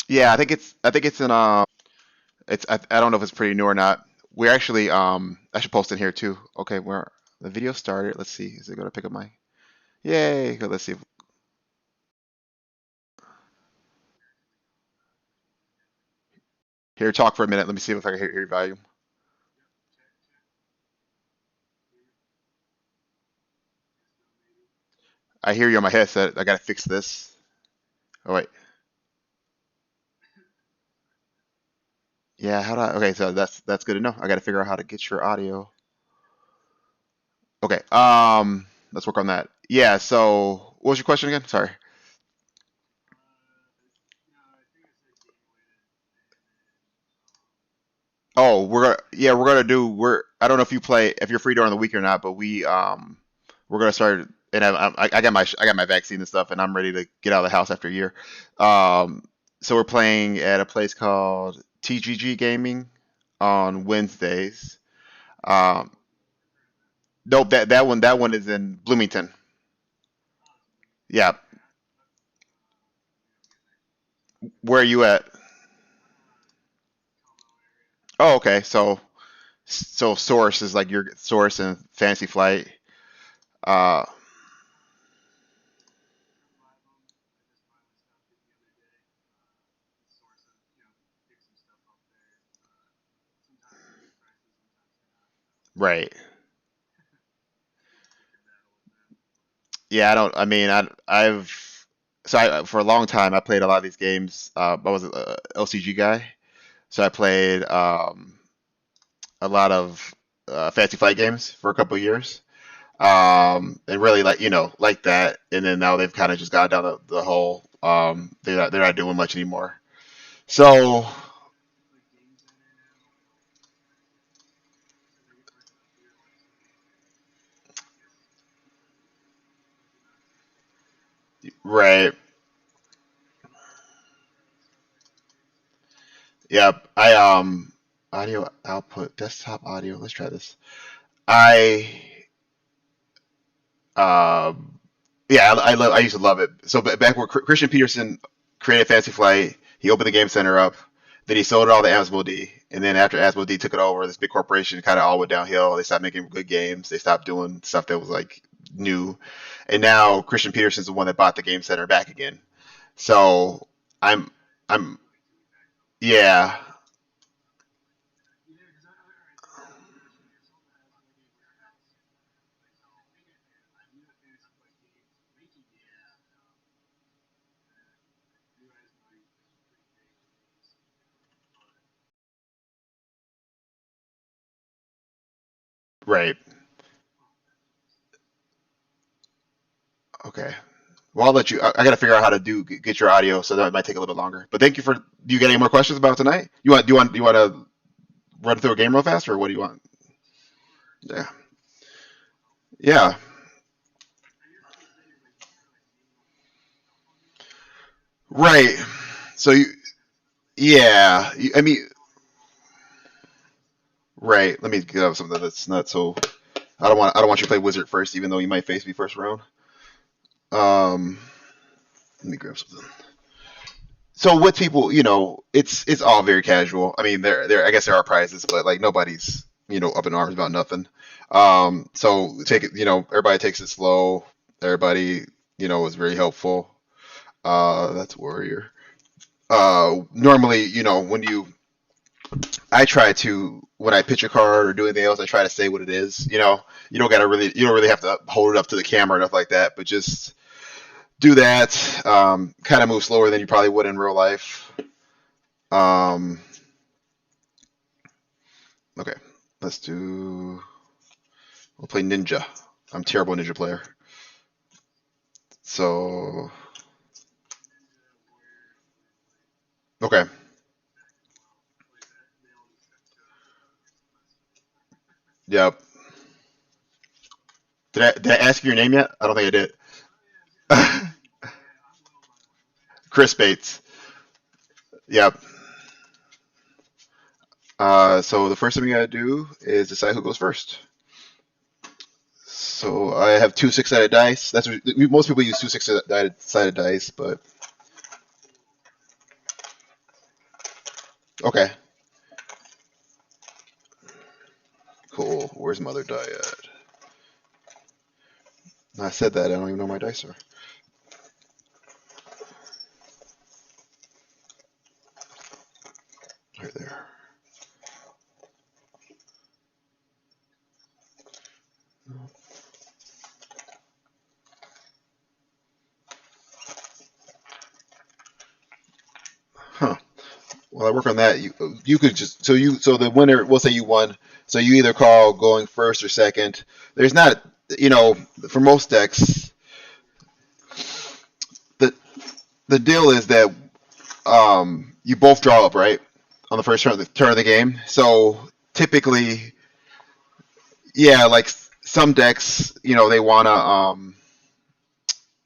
Yeah, I think it's in I don't know if it's pretty new or not. We're actually I should post in here too. Okay, where the video started. Let's see. Is it gonna pick up my? Yay. Good, let's see. Here, talk for a minute. Let me see if I can hear your volume. I hear you on my headset. I gotta fix this. Oh wait. Yeah, how do I? Okay, so that's good to know. I gotta figure out how to get your audio. Okay. Let's work on that. Yeah. So, what was your question again? Sorry. Oh, we're gonna do I don't know if you play if you're free during the week or not, but we're gonna start and I got my vaccine and stuff and I'm ready to get out of the house after a year. Um, so we're playing at a place called TGG Gaming on Wednesdays. Um, no, that one is in Bloomington. Yeah. Where are you at? Oh, okay. So Source is like your Source and Fantasy Flight. Uh, right. Yeah, I don't. I mean, for a long time I played a lot of these games. I was a LCG guy, so I played a lot of Fantasy Flight games for a couple of years, and really like that. And then now they've kind of just gone down the whole. They're not doing much anymore. So right, yep. Audio output desktop audio. Let's try this. I um Yeah, I used to love it. So back where Christian Peterson created Fantasy Flight, he opened the Game Center up, then he sold it all to Asmodee, and then after Asmodee took it over, this big corporation kind of all went downhill. They stopped making good games. They stopped doing stuff that was like new, and now Christian Peterson's the one that bought the Game Center back again. So I'm I'm yeah, right. Okay. Well, I'll let you. I got to figure out how to get your audio, so that might take a little bit longer. But thank you for. Do you get any more questions about tonight? You want to run through a game real fast, or what do you want? Yeah. Yeah. Right. So yeah. I mean, right. Let me get up something that's not so. I don't want you to play Wizard first, even though you might face me first round. Um, let me grab something. So with people, it's all very casual. I mean, I guess there are prizes, but like nobody's up in arms about nothing. So take it. Everybody takes it slow. Everybody, is very helpful. That's Warrior. Normally, I try to when I pitch a card or do anything else, I try to say what it is. You don't really have to hold it up to the camera or nothing like that, but just do that. Kind of move slower than you probably would in real life. Um, okay, let's do. We'll play Ninja. I'm a terrible Ninja player. So, okay. Yep. Did I ask you your name yet? I don't think I did. Chris Bates. Yep. So the first thing we gotta do is decide who goes first. So I have two six-sided dice. Most people use two six-sided dice, but Okay. Cool. Where's Mother Die at? I said that. I don't even know where my dice are. Right there. Huh. Well, I work on that. You could just so the winner. We'll say you won. So you either call going first or second. There's not for most decks the the deal is that you both draw up right on the first turn of the game. So typically, yeah, like some decks, they wanna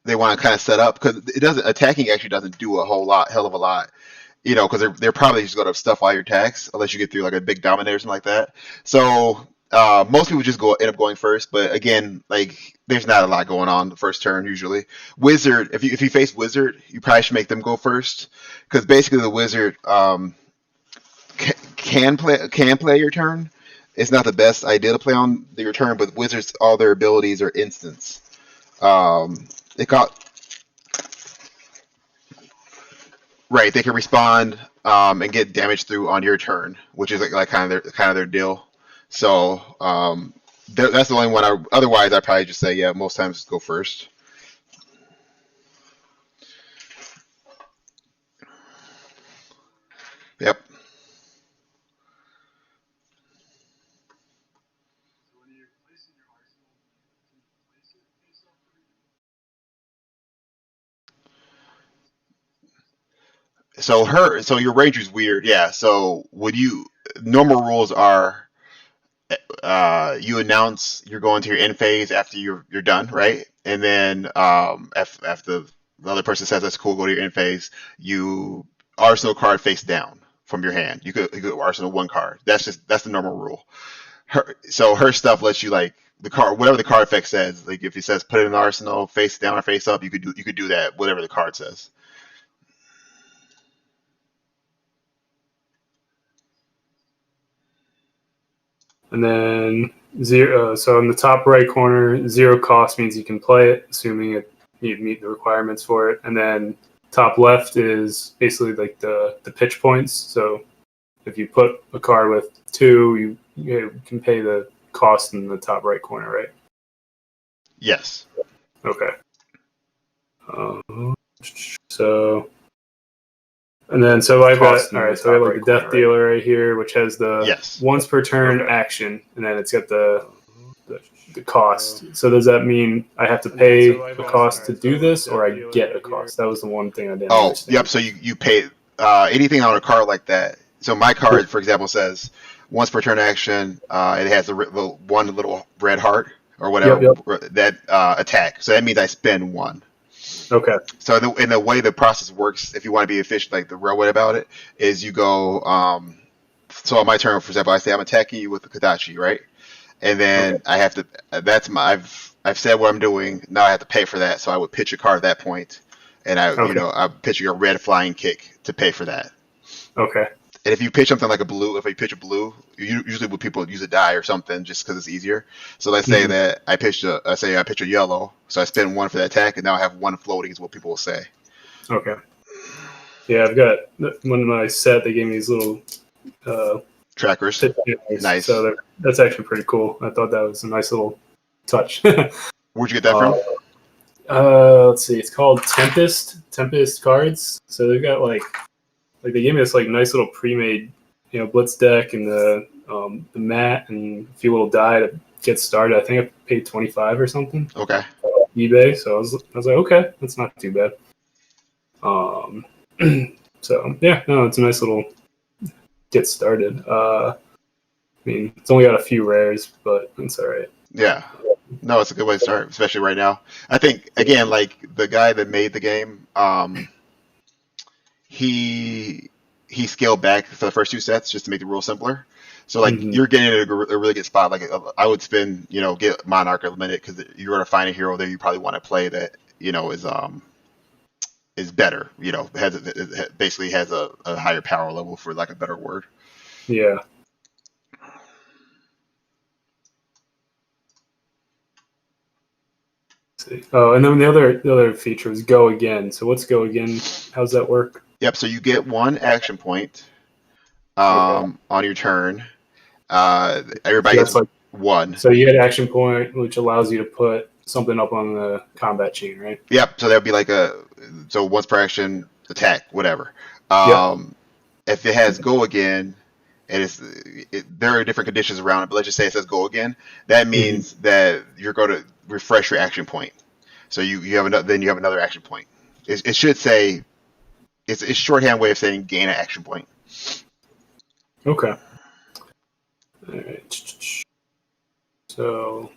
kind of set up because it doesn't attacking actually doesn't do a hell of a lot. Because they're probably just going to stuff all your attacks unless you get through like a big dominator or something like that. So most people just end up going first, but again, like there's not a lot going on the first turn usually. Wizard, if you face Wizard, you probably should make them go first because basically the Wizard can play your turn. It's not the best idea to play on your turn, but Wizards all their abilities are instants. They got Right, they can respond and get damage through on your turn, which is like kind of their deal. So that's the only one. Otherwise, I'd probably just say yeah. Most times, just go first. Yep. So your ranger's weird. Yeah. So would you? Normal rules are you announce you're going to your end phase after you're done, right? And then after the other person says that's cool, go to your end phase. You arsenal card face down from your hand. You could arsenal one card. That's the normal rule. Her stuff lets you like the card whatever the card effect says. Like if it says put it in the arsenal face down or face up, you could do that whatever the card says. And then zero. So in the top right corner, zero cost means you can play it, assuming you meet the requirements for it. And then top left is basically like the pitch points. So if you put a card with two, you can pay the cost in the top right corner, right? Yes. Okay. So and then so I've got all right. So I have like the death dealer right here, which has the Yes. once per turn action, and then it's got the cost. So does that mean I have to pay a cost to do this, or I get a cost? That was the one thing I didn't understand. Yep. So you pay anything on a card like that. So my card, for example, says once per turn action. It has the one little red heart or whatever that attack. So that means I spend one. Okay. So in the way the process works, if you want to be efficient, like the real way about it, is you go. So on my turn, for example, I say I'm attacking you with the Kadachi, right? And then I have to. I've said what I'm doing. Now I have to pay for that. So I would pitch a card at that point, and I'm pitching a red flying kick to pay for that. Okay. And if you pitch something like a blue, if you pitch a blue, usually when people use a die or something just because it's easier. So let's say that I pitch a yellow, so I spend one for the attack, and now I have one floating, is what people will say. Okay. Yeah, I've got one of my set. They gave me these little trackers. Nice. So that's actually pretty cool. I thought that was a nice little touch. Where'd you get that from? Let's see. It's called Tempest cards. So they've got like they gave me this like nice little pre-made blitz deck and the mat and a few little die to get started. I think I paid $25 or something. Okay. eBay. So I was like, okay, that's not too bad. So yeah, no, it's a nice little get started. I mean, it's only got a few rares, but it's all right. Yeah. No, it's a good way to start, especially right now. I think again, like the guy that made the game, he scaled back for the first two sets just to make the rules simpler. So like you're getting a really good spot. Like I would spend, get Monarch Limited because you're going to find a hero that you probably want to play that is is better. You know, basically has a higher power level, for lack of a better word. Yeah. See. Oh, and then the other feature is go again. So what's go again? How's that work? Yep. So you get one action point Okay. on your turn. So Everybody gets that's like one. so you get action point, which allows you to put something up on the combat chain, right? Yep. So that'd be like so once per action attack, whatever. Yep. Um, if it has go again, and there are different conditions around it, but let's just say it says go again. That Hmm. means that you're going to refresh your action point. So you have another, then you have another action point. It should say it's a shorthand way of saying gain an action point. Okay. All right. So